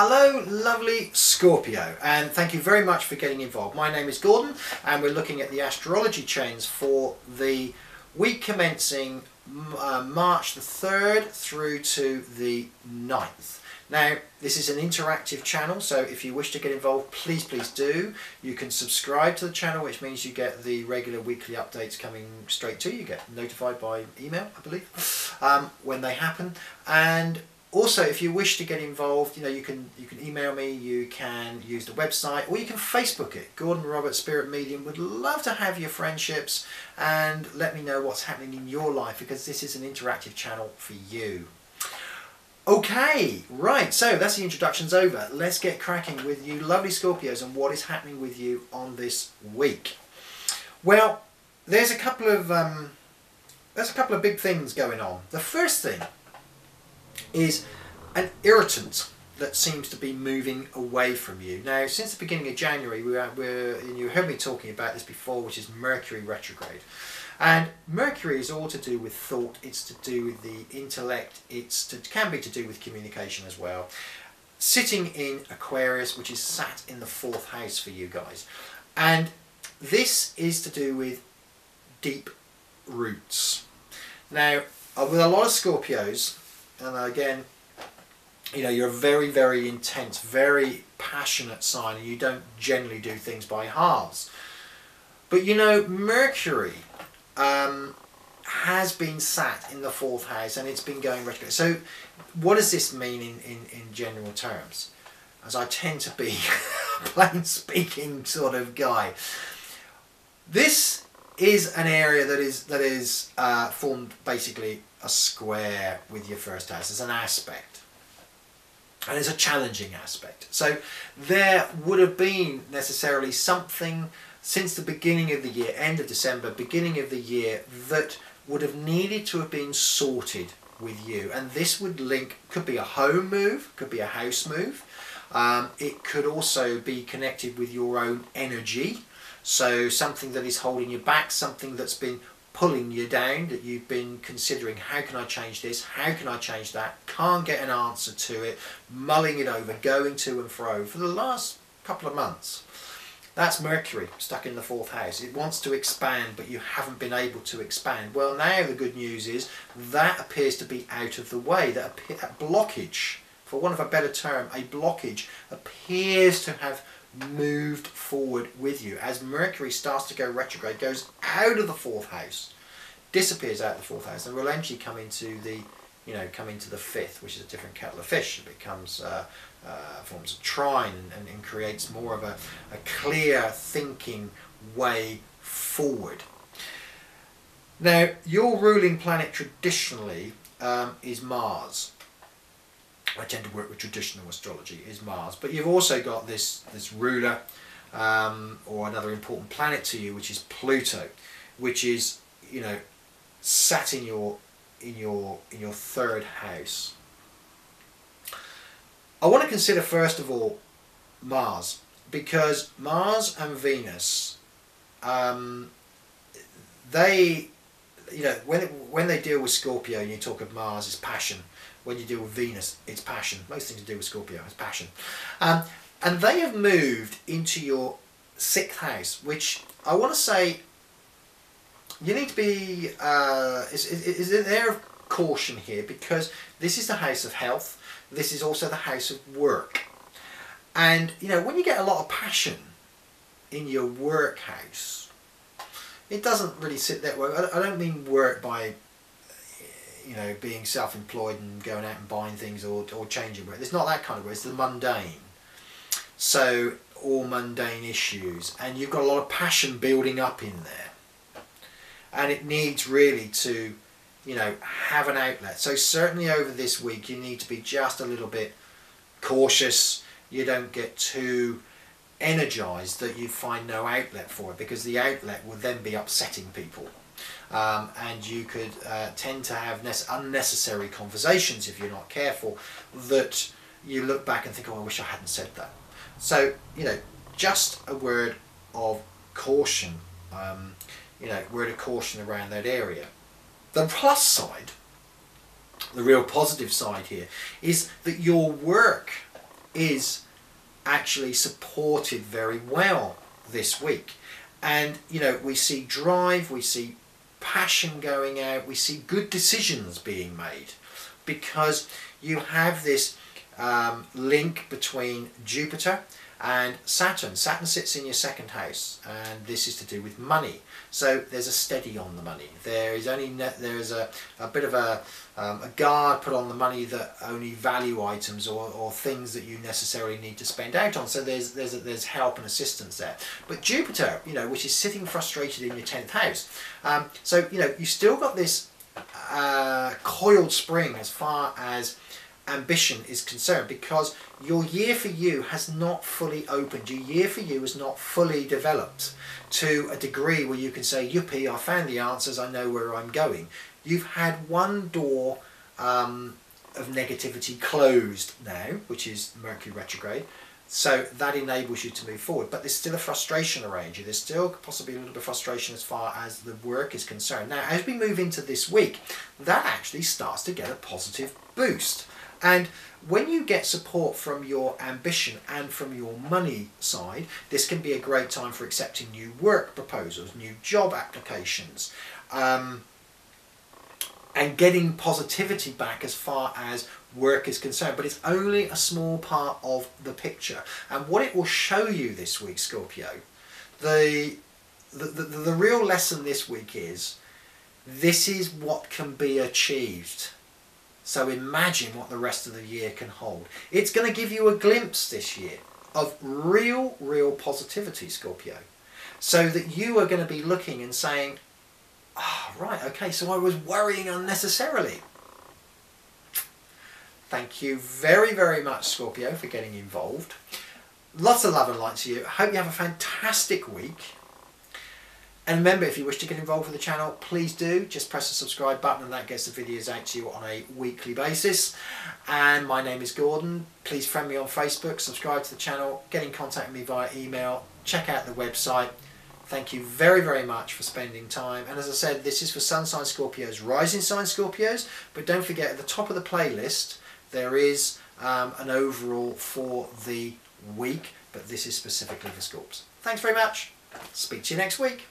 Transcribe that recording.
Hello lovely Scorpio, and thank you very much for getting involved. My name is Gordon and we're looking at the astrology chains for the week commencing March the 3rd through to the 9th. Now this is an interactive channel, so if you wish to get involved, please do. You can subscribe to the channel, which means you get the regular weekly updates coming straight to you. You get notified by email, I believe, when they happen. And also, if you wish to get involved, you can email me, you can use the website, or you can Facebook it. Gordon Robert Spirit Medium would love to have your friendships and let me know what's happening in your life, because this is an interactive channel for you. Okay, right, so that's the introductions over. Let's get cracking with you lovely Scorpios and what is happening with you on this week. Well, there's a couple of big things going on. The first thing is an irritant that seems to be moving away from you. Now, since the beginning of January, and you heard me talking about this before, which is Mercury retrograde. And Mercury is all to do with thought, it's to do with the intellect, can be to do with communication as well. Sitting in Aquarius, which is sat in the 4th house for you guys. And this is to do with deep roots. Now, with a lot of Scorpios, and again, you're a very intense, very passionate sign, and you don't generally do things by halves. But Mercury has been sat in the 4th house and it's been going retrograde. So what does this mean in general terms? As I tend to be a plain speaking sort of guy. This is an area that is formed basically a square with your 1st house. It's an aspect, and it's a challenging aspect. So there would have been necessarily something since the beginning of the year, end of December, beginning of the year, that would have needed to have been sorted with you. And this would link, could be a home move, could be a house move. It could also be connected with your own energy. So something that is holding you back, something that's been pulling you down, that you've been considering, how can I change this, how can I change that, can't get an answer to it, mulling it over, going to and fro for the last couple of months. That's Mercury stuck in the 4th house. It wants to expand, but you haven't been able to expand. Well, now the good news is that appears to be out of the way. That blockage, for want of a better term, a blockage appears to have moved forward with you. As Mercury starts to go retrograde, goes out of the 4th house, disappears out of the 4th house, and will eventually come into the the 5th, which is a different kettle of fish. It becomes forms a trine and creates more of a clear thinking way forward. Now, your ruling planet traditionally is Mars. I tend to work with traditional astrology, is Mars, but you've also got this ruler or another important planet to you, which is Pluto, which is sat in your 3rd house. I want to consider first of all Mars, because Mars and Venus, they when they deal with Scorpio, and you talk of Mars, it's passion. When you deal with Venus, it's passion. Most things to do with Scorpio is passion. And they have moved into your 6th house, which I want to say you need to be is an air of caution here, because this is the house of health. This is also the house of work. And when you get a lot of passion in your work house, it doesn't really sit that way. I don't mean work by being self-employed and going out and buying things or changing work. It's not that kind of work. It's the mundane. So all mundane issues, and you've got a lot of passion building up in there, and it needs really to have an outlet. So certainly over this week you need to be just a little bit cautious. You don't get too energized that you find no outlet for it, because the outlet will then be upsetting people. And you could tend to have unnecessary conversations if you're not careful, that you look back and think, oh, I wish I hadn't said that. So just a word of caution, word of caution around that area. The plus side, the real positive side here, is that your work is actually supported very well this week. And, you know, we see drive, we see passion going out, we see good decisions being made, because you have this link between Jupiter and Saturn. Saturn sits in your second house, and this is to do with money. So there's a steady on the money. There is only there is a bit of a guard put on the money, that only value items or things that you necessarily need to spend out on. So there's help and assistance there. But Jupiter, you know, which is sitting frustrated in your 10th house. So you know, you still got this coiled spring as far as ambition is concerned, because your year for you has not fully opened. Your year for you is not fully developed to a degree where you can say, yippee, I found the answers, I know where I'm going. You've had one door of negativity closed now, which is Mercury retrograde, so that enables you to move forward. But there's still a frustration around you. There's still possibly a little bit of frustration as far as the work is concerned. Now, as we move into this week, that actually starts to get a positive boost. And when you get support from your ambition and from your money side, this can be a great time for accepting new work proposals, new job applications, and getting positivity back as far as work is concerned. But it's only a small part of the picture. And what it will show you this week, Scorpio, the real lesson this week is, this is what can be achieved. So imagine what the rest of the year can hold. It's going to give you a glimpse this year of real positivity, Scorpio. So that you are going to be looking and saying, ah, oh, right, okay, so I was worrying unnecessarily. Thank you very much, Scorpio, for getting involved. Lots of love and light to you. I hope you have a fantastic week. And remember, if you wish to get involved with the channel, please do. Just press the subscribe button, and that gets the videos out to you on a weekly basis. And my name is Gordon. Please friend me on Facebook, subscribe to the channel, get in contact with me via email, check out the website. Thank you very much for spending time. And as I said, this is for Sun sign Scorpios, Rising sign Scorpios. But don't forget, at the top of the playlist, there is an overall for the week. But this is specifically for Scorps. Thanks very much. Speak to you next week.